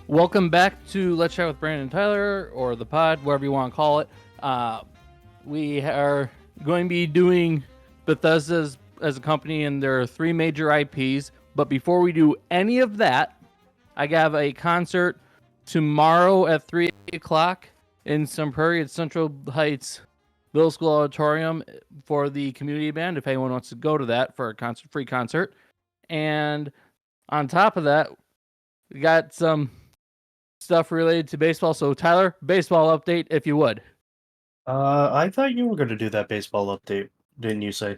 Welcome back to Let's Chat with Brandon and Tyler, or the pod, whatever you want to call it. We are going to be doing Bethesda as a company and their three major IPs. But before we do any of that, I have a concert tomorrow at 3 o'clock in Sun Prairie at Central Heights Middle School Auditorium for the community band, if anyone wants to go to that for a free concert. And on top of that, we got some stuff related to baseball. So, Tyler, baseball update, if you would. I thought you were going to do that baseball update, didn't you say?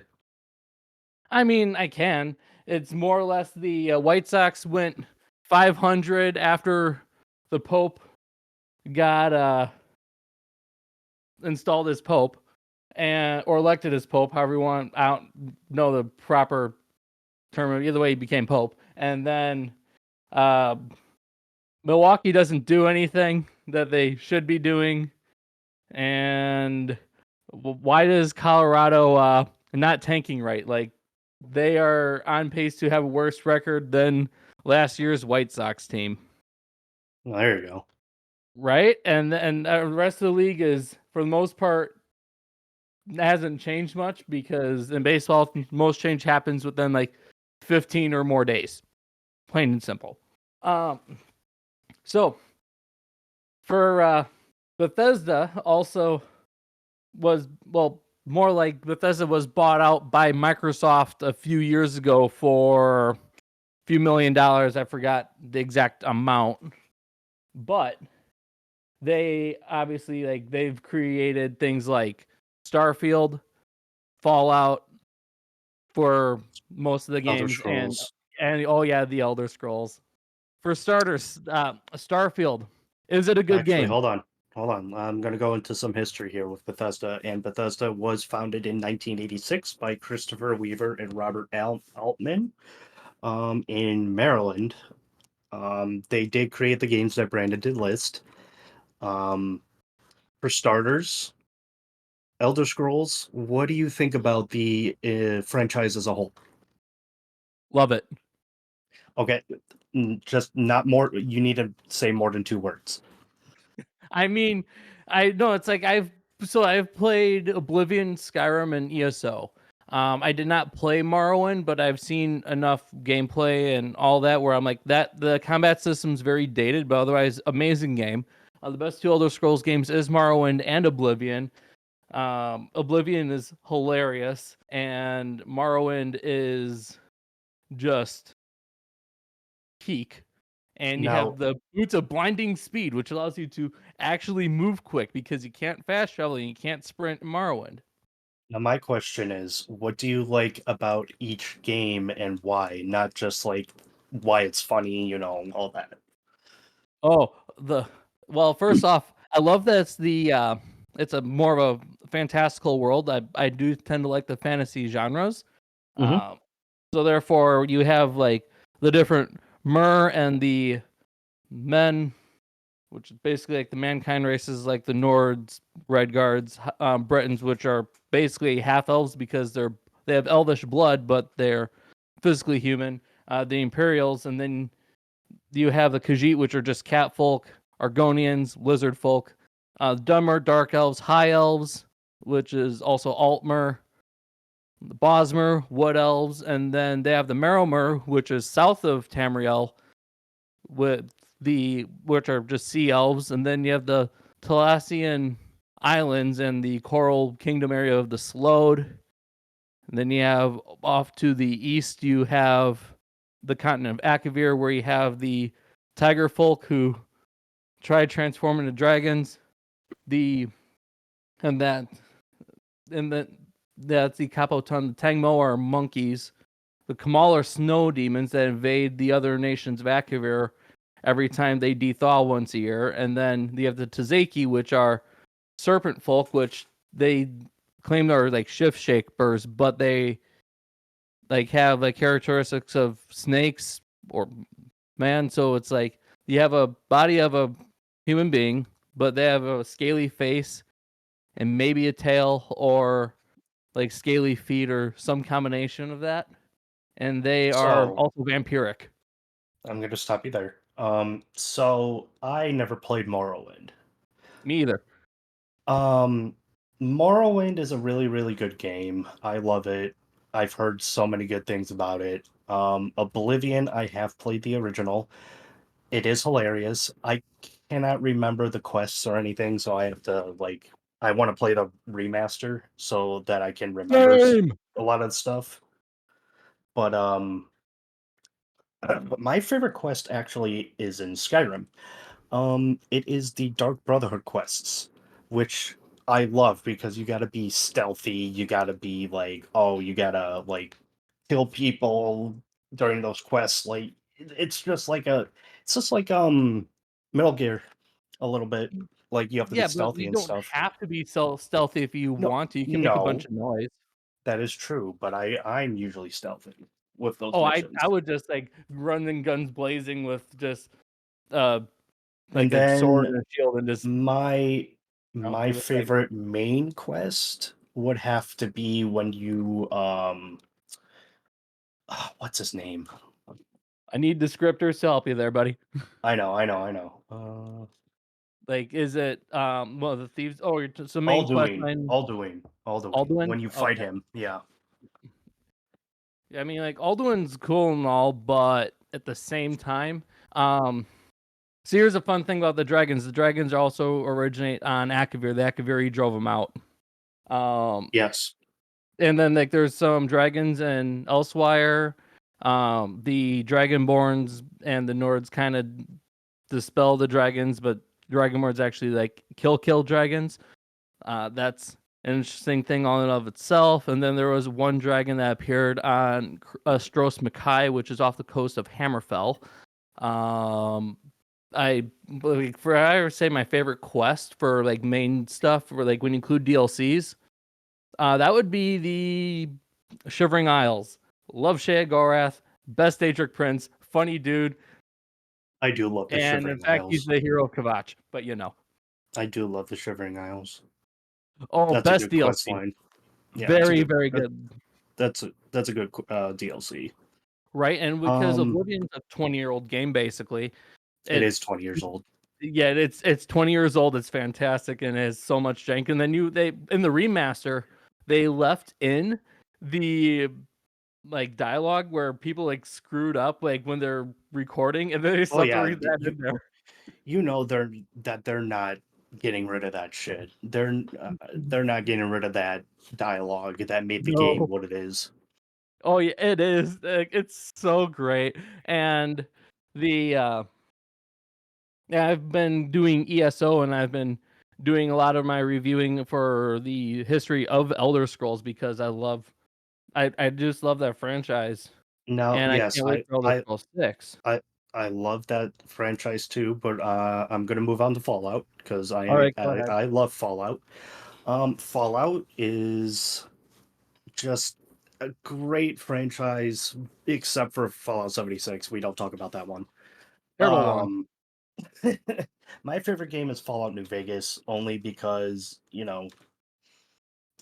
I mean, I can. It's more or less the White Sox went 500 after the Pope got installed as Pope, or elected as Pope, however you want. I don't know the proper term. Either way, he became Pope. And then Milwaukee doesn't do anything that they should be doing. And why does Colorado not tanking right? Like, they are on pace to have a worse record than last year's White Sox team. Well, there you go. Right? And the rest of the league is, for the most part, hasn't changed much, because in baseball, most change happens within like 15 or more days. Plain and simple. So, for Bethesda also was, well, more like Bethesda was bought out by Microsoft a few years ago for a few $1 million. I forgot the exact amount, but they obviously, like, they've created things like Starfield, Fallout for most of the Elder games, Scrolls. and oh yeah, the Elder Scrolls. For starters, Starfield, is it a good Actually, game? hold on. I'm going to go into some history here with Bethesda. And Bethesda was founded in 1986 by Christopher Weaver and Robert Altman in Maryland. They did create the games that Brandon did list. For starters, Elder Scrolls, what do you think about the franchise as a whole? Love it. Okay, just not more. You need to say more than 2 words. I mean, I know it's like I've played Oblivion, Skyrim, and ESO. I did not play Morrowind, but I've seen enough gameplay and all that where I'm like, that the combat system's very dated, but otherwise amazing game. The best two Elder Scrolls games is Morrowind and Oblivion. Oblivion is hilarious, and Morrowind is just peak. And you Now, have the Boots of Blinding Speed, which allows you to actually move quick, because you can't fast travel and you can't sprint in Morrowind. now my question is, what do you like about each game and why? Not just like why it's funny, all that. Oh, well, first off, I love that it's a more of a fantastical world. I do tend to like the fantasy genres. Mm-hmm. So therefore, you have like the different Mer and the men, which is basically like the mankind races, like the Nords, Redguards, Bretons, which are basically half elves because they have elvish blood, but they're physically human. The Imperials, and then you have the Khajiit, which are just cat folk, Argonians, lizard folk, Dunmer, dark elves, high elves, which is also Altmer, the Bosmer, wood elves, and then they have the Merromer, which is south of Tamriel, which are just sea elves, and then you have the Thalassian Islands and the Coral Kingdom area of the Slode. And then you have off to the east, you have the continent of Akavir, where you have the Tiger folk who try to transform into dragons. That's the Kapotan. The Tangmo are monkeys. The Kamal are snow demons that invade the other nations of Akavir every time they dethaw once a year. And then you have the Tazeki, which are serpent folk, which they claim are like shift shapers, but they like have like characteristics of snakes or man. So it's like you have a body of a human being, but they have a scaly face and maybe a tail, or like scaly feet, or some combination of that. And they are So also vampiric. I'm going to stop you there. So I never played Morrowind. Me either. Um, Morrowind is a really, really good game. I love it. I've heard so many good things about it. Oblivion, I have played the original. It is hilarious. I cannot remember the quests or anything, so I have to I want to play the remaster so that I can remember Same. a lot of the stuff. But my favorite quest actually is in Skyrim. It is the Dark Brotherhood quests, which I love because you gotta be stealthy, you gotta be you gotta kill people during those quests. It's just it's just like Metal Gear a little bit. Like you have to be Yeah, but stealthy you and don't stuff. have to be so stealthy if you No, want to. You can make a bunch no, of noise. that is true, but I'm usually stealthy with those Oh, I missions. would just like running guns blazing with just uh And like a sword then and a shield and just My give it like favorite main quest would have to be when you what's his name? I need descriptors to help you there, buddy. I know. Like, is it well the thieves? Oh, so main quest line Alduin. Alduin? When you fight Okay. him, yeah. I mean, like Alduin's cool and all, but at the same time, um, so here's a fun thing about the dragons. The dragons also originate on Akavir. The Akaviri drove them out. Um, Yes. and then like there's some dragons in Elsewhere. The Dragonborns and the Nords kind of dispel the dragons, but Dragonborns actually like kill dragons. That's an interesting thing all in of itself. And then there was one dragon that appeared on Stros Mackay, which is off the coast of Hammerfell. Um, I like, for I ever say my favorite quest for like main stuff, for like when you include DLCs, that would be the Shivering Isles. Love Shea Gorath, best Daedric Prince, funny dude, I do love the and in Shivering fact he's Isles. the hero of Kavach. But you know, I do love the Shivering Isles. oh, That's a best good quest DLC, line. Yeah, very very good. that's a good DLC. Right, and because Um, Oblivion's a 20-year-old game, basically, it it is 20 years old. yeah, it's 20 years old. It's fantastic and it has so much jank. And then they in the remaster, they left in the like dialogue where people like screwed up like when they're recording, and then they Oh still have to yeah, read that in there. you know they're not getting rid of that shit. They're not getting rid of that dialogue that made the game No. what it is. Oh yeah, it is. Like, it's so great. And the yeah, I've been doing ESO and I've been doing a lot of my reviewing for the history of Elder Scrolls because I just love that franchise Now, and I yes, can't wait for Elder Scrolls 6. I I love that franchise too, but I'm gonna move on to Fallout because All right, go ahead. I love Fallout. Fallout is just a great franchise, except for Fallout 76. We don't talk about that one. Terrible one. Um, my favorite game is Fallout New Vegas, only because,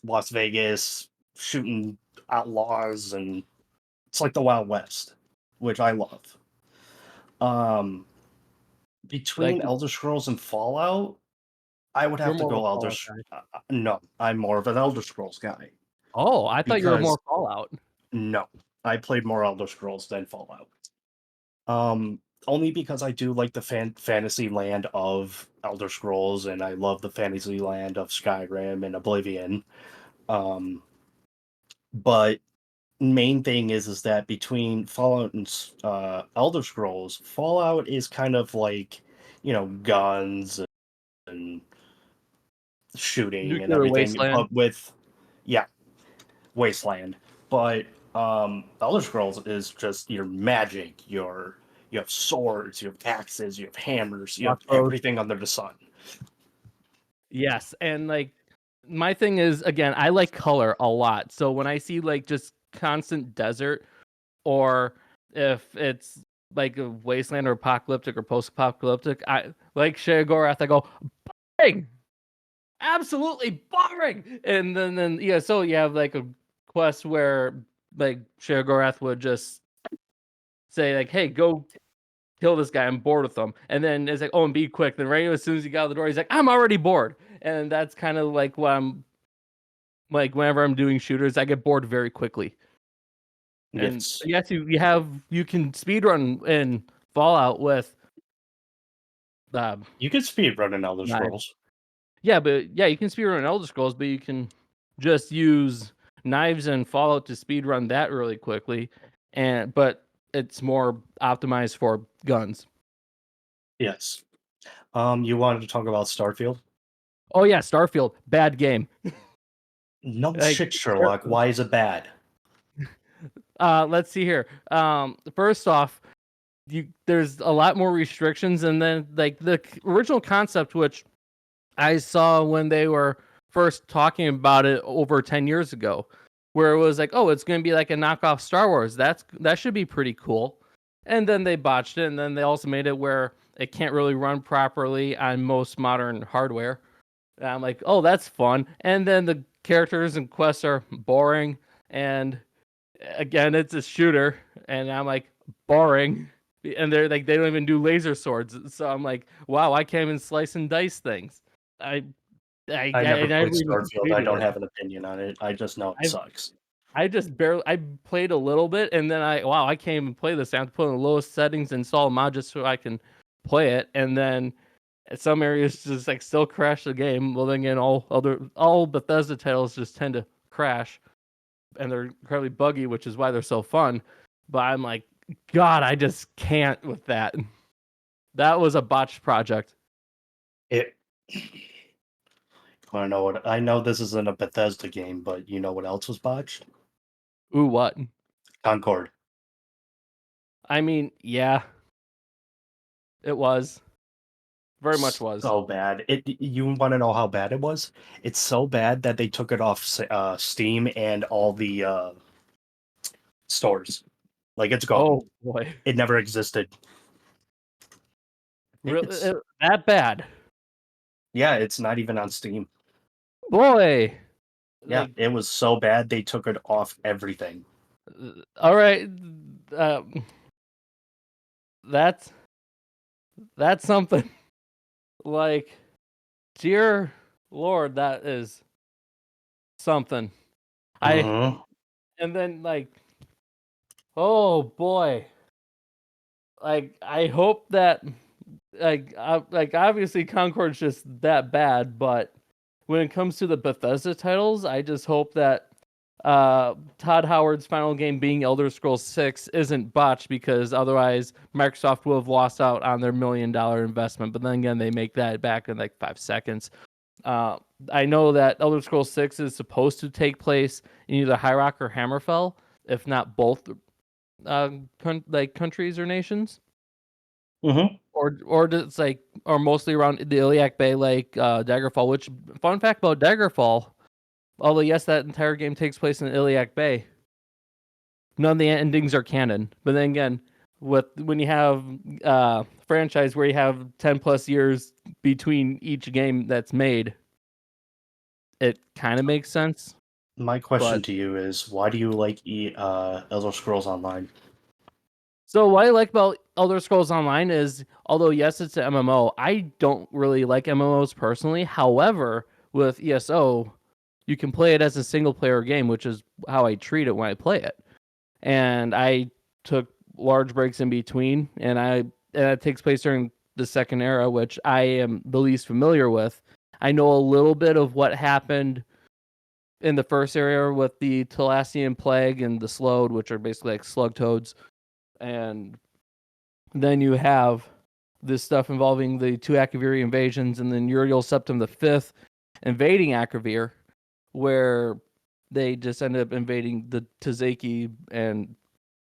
Las Vegas shooting outlaws and it's like the Wild West, which I love. Um, Like between Elder Scrolls and Fallout, I would you're have to more of a go Fallout guy. No, I'm more of an Elder Scrolls guy Oh, I thought you were because more Fallout. no, I played more Elder Scrolls than Fallout. Only because I do like the fantasy land of Elder Scrolls, and I love the fantasy land of Skyrim and Oblivion. Um, but main thing is that between Fallout and Elder Scrolls, Fallout is kind of like guns and shooting and Nuclear everything, Wasteland. but with yeah, Wasteland. But Elder Scrolls is just your magic, you have swords, you have axes, you have hammers, you have Crossbows. everything under the sun. Yes, and like my thing is again, I like color a lot. So when I see like just constant desert, or if it's like a wasteland or apocalyptic or post-apocalyptic, I like Sheogorath. I go boring, absolutely boring. And then yeah, so you have like a quest where like Sheogorath would just say like, "Hey, go kill this guy. I'm bored with him. And then it's like, oh, and be quick. Then right as soon as he got out the door, he's like, I'm already bored. And that's kind of like what I'm like whenever I'm doing shooters, I get bored very quickly. And Yes. yes, you can speedrun in Fallout with You can speed run in Elder knives. Scrolls. Yeah, but yeah, you can speedrun Elder Scrolls, but you can just use knives and Fallout to speedrun that really quickly. But it's more optimized for guns. Yes. You wanted to talk about Starfield? Oh yeah, Starfield, bad game. No Like, shit, Sherlock. Why is it bad? let's see here. First off, there's a lot more restrictions, and then like the original concept, which I saw when they were first talking about it over 10 years ago, where it was like, oh, it's going to be like a knockoff Star Wars. That should be pretty cool. And then they botched it, and then they also made it where it can't really run properly on most modern hardware. And I'm like, oh, that's fun. And then the characters and quests are boring, and again, it's a shooter, and I'm like, boring. And they're like, they don't even do laser swords. So I'm like, wow, I can't even slice and dice things. I I never I played never even Starfield. I completed don't it. have an opinion on it. I just know it I sucks. I just barely I played a little bit, and then I can't even play this. I have to put in the lowest settings, install a mod just so I can play it, and then some areas just like still crash the game. Well, then again, all Bethesda titles just tend to crash, and they're incredibly buggy, which is why they're so fun. But I'm like, God, I just can't with that. That was a botched project. It. I know what I know. This isn't a Bethesda game, but you know what else was botched? Ooh, what? Concord. I mean, yeah, it was. Very much was. So bad. It. You want to know how bad it was? It's so bad that they took it off Steam and all the stores. Like it's gone. Oh boy. It never existed. Really It's that bad? yeah. It's not even on Steam. Boy. Yeah, Like, it was so bad they took it off everything. all right. That's something. Like, dear Lord, that is something. I Hmm. and then like, oh boy. Like, I hope that like obviously Concord's just that bad, but when it comes to the Bethesda titles, I just hope that Todd Howard's final game being Elder Scrolls 6 isn't botched, because otherwise Microsoft will have lost out on their $1 million investment. But then again, they make that back in like 5 seconds. Uh, I know that Elder Scrolls 6 is supposed to take place in either High Rock or Hammerfell, if not both countries or nations. Hmm. Or it's like, or mostly around the Iliac Bay, like Daggerfall. Which, fun fact about Daggerfall, although yes, that entire game takes place in Iliac Bay, none of the endings are canon. But then again, when you have franchise where you have 10+ years between each game that's made, it kind of makes sense. My question But to you is, why do you like Elder Scrolls Online? so what I like about Elder Scrolls Online is, although yes, it's an MMO, I don't really like MMOs personally. However, with ESO, you can play it as a single player game, which is how I treat it when I play it. And I took large breaks in between, and it takes place during the second era, which I am the least familiar with. I know a little bit of what happened in the first era with the Talassian plague and the Slowed, which are basically like slug toads, and then you have this stuff involving the two Akaviri invasions, and then Uriel Septim V invading Akavir, where they just ended up invading the Tazeki, and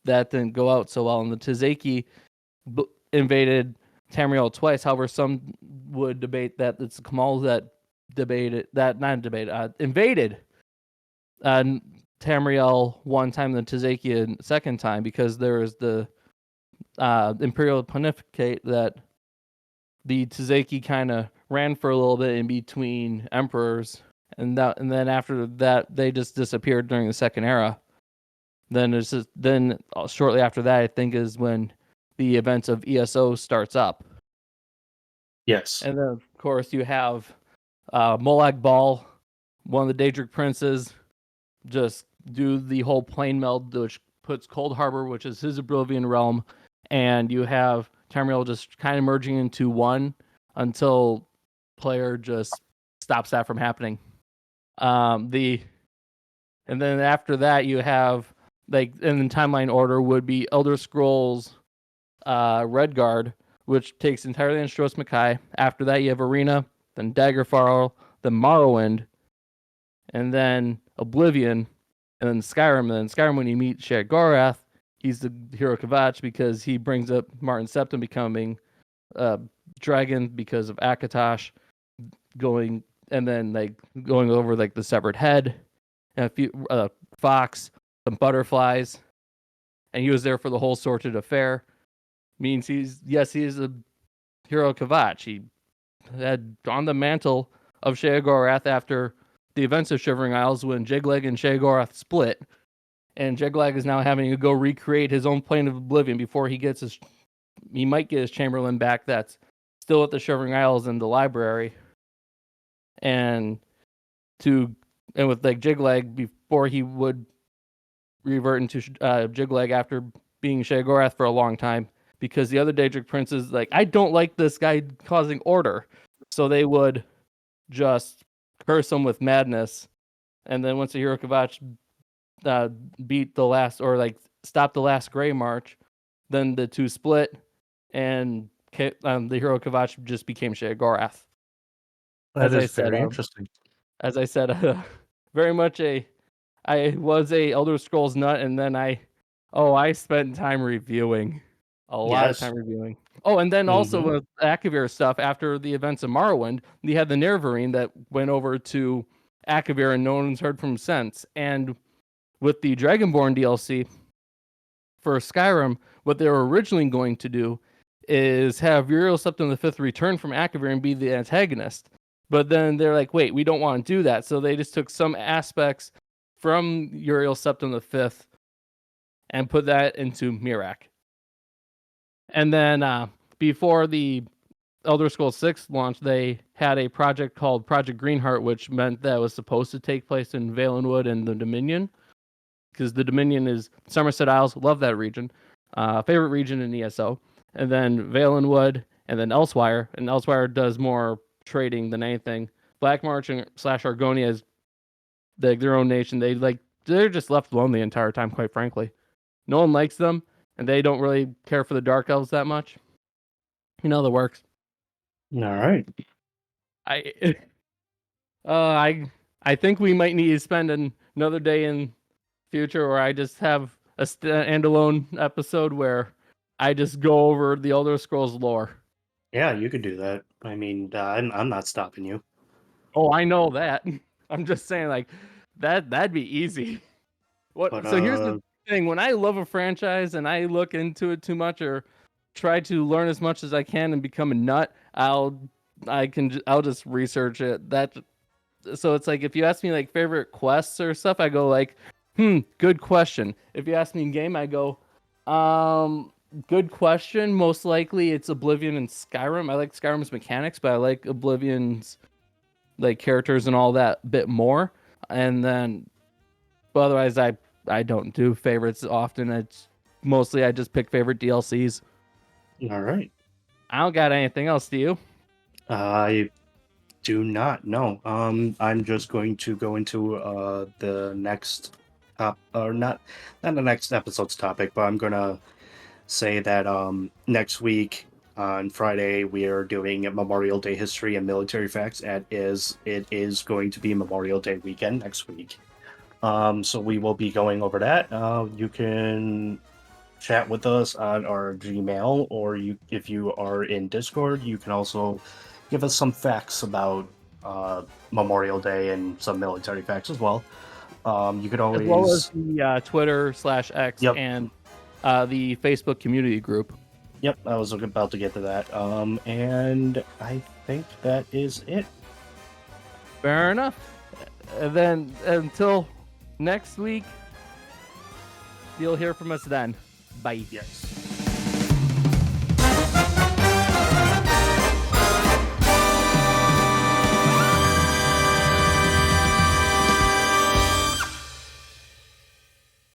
that didn't go out so well. And the Tazeki invaded Tamriel twice. However, some would debate that it's the Kamals that invaded uh, Tamriel one time, and the Tazeki a second time, because there is the Imperial Pontificate that the Tazeki kind of ran for a little bit in between emperors, and then after that they just disappeared during the second era. Then shortly after that, I think, is when the events of ESO starts up. Yes. And then, of course, you have Molag Bal, one of the Daedric princes, just do the whole plane meld, which puts Cold Harbor, which is his Oblivion realm, and you have Tamriel just kind of merging into one until player just stops that from happening. And then after that you have, like, in the timeline order would be Elder Scrolls Redguard, which takes entirely on Stros Mackay. After that you have Arena, then Daggerfall, then Morrowind, and then Oblivion, and then Skyrim. And then Skyrim, when you meet Sheogorath, he's the hero Kvatch because he brings up Martin Septim becoming dragon because of Akatosh going, and then like going over like the severed head and a few fox, some butterflies, and he was there for the whole sorted affair. Means he is a hero Kvatch. He had on the mantle of Sheogorath after the events of Shivering Isles when Jigleg and Sheogorath split, and Jigleg is now having to go recreate his own plane of oblivion before he might get his Chamberlain back that's still at the Shivering Isles in the library. And with like Jigleg, before he would revert into Jigleg after being Sheogorath for a long time, because the other Daedric princes, like, I don't like this guy causing order. So they would just curse him with madness. And then once the hero Kvatch beat the last, or like stopped the last Grey March, then the two split, and the hero Kvatch just became Sheogorath. That is very interesting. As I said, very much I was a Elder Scrolls nut, and then I spent time reviewing, a lot of time reviewing. Oh, and then also with Akavir stuff, after the events of Morrowind, we had the Nerevarine that went over to Akavir, and no one's heard from since. And with the Dragonborn DLC for Skyrim, what they were originally going to do is have Uriel Septim V return from Akavir and be the antagonist. But then they're like, wait, we don't want to do that. So they just took some aspects from Uriel Septim V and put that into Miraak. And then before the Elder Scrolls 6 launch, they had a project called Project Greenheart, which meant that it was supposed to take place in Valenwood and the Dominion, because the Dominion is Somerset Isles. Love that region. Favorite region in ESO. And then Valenwood, and then Elsewire. And Elsewire does more trading than anything. Black March and / Argonia is their own nation. They're just left alone the entire time, quite frankly. No one likes them, and they don't really care for the Dark Elves that much. You know the works. All right. I think we might need to spend another day in future where I just have a standalone episode where I just go over the Elder Scrolls lore. Yeah, you could do that. I mean, I'm not stopping you. Oh, I know that. I'm just saying, like, that'd be easy. So here's the thing: when I love a franchise and I look into it too much or try to learn as much as I can and become a nut, I'll just research it. So it's like, if you ask me like favorite quests or stuff, I go like, good question. If you ask me in game, I go, good question. Most likely it's Oblivion and Skyrim. I like Skyrim's mechanics, but I like Oblivion's like characters and all that bit more. And then, but otherwise, I don't do favorites often. It's mostly I just pick favorite DLCs. All right. I don't got anything else. Do you? I do not. No. I'm just going to go into the next or not the next episode's topic, but I'm gonna say that next week on Friday we are doing Memorial Day history and military facts. It is going to be Memorial Day weekend next week. So we will be going over that. You can chat with us on our Gmail, or if you are in Discord, you can also give us some facts about Memorial Day and some military facts as well. You could always, as well as the Twitter /X and the Facebook community group. Yep, I was about to get to that. And I think that is it. Fair enough. And then until next week, you'll hear from us then. Bye. Yes.